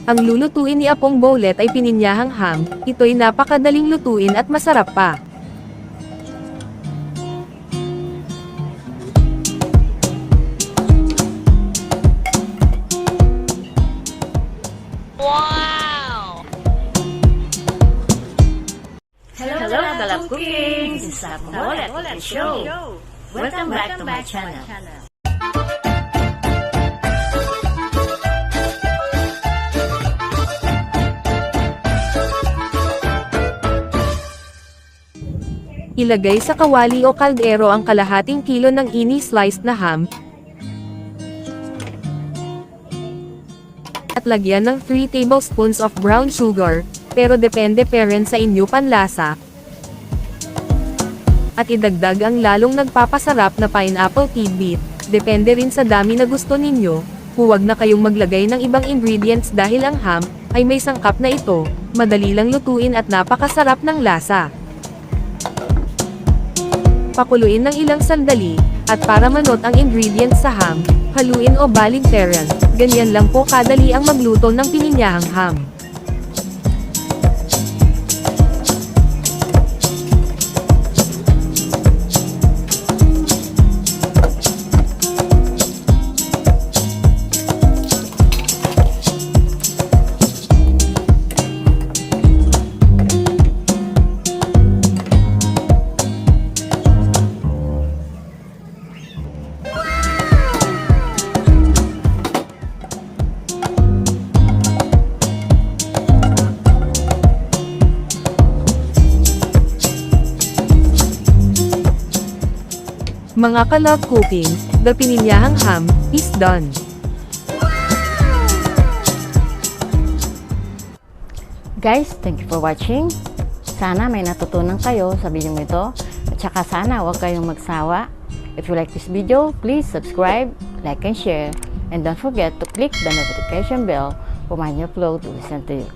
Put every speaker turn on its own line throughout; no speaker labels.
Ang lulutuin ni Apong Bowlet ay pininyahang ham, ito'y napakadaling lutuin at masarap pa.
Hello, Galap Cooking! This is Apong Bowlet Show. Welcome back to my channel.
Ilagay sa kawali o kaldero ang kalahating kilo ng ini-sliced na ham, at lagyan ng 3 tablespoons of brown sugar, pero depende sa inyo panlasa. At idagdag ang lalong nagpapasarap na pineapple tidbit, depende rin sa dami na gusto ninyo. Huwag na kayong maglagay ng ibang ingredients dahil ang ham ay may sangkap na ito, madali lang lutuin at napakasarap ng lasa. Pakuluin ng ilang sandali, at para manot ang ingredients sa ham, haluin o baligtaran. Ganyan lang po kadali ang magluto ng pininyahang ham. Mga ka-love cooking, the pininyahang ham is done.
Guys, thank you for watching. Sana may natutunan kayo sa video ito. At saka sana huwag kayong magsawa. If you like this video, please subscribe, like and share. And don't forget to click the notification bell for my new upload to listen to you.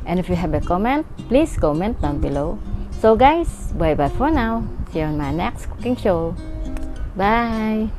And if you have a comment, please comment down below. So guys, bye-bye for now. See you on my next cooking show. Bye!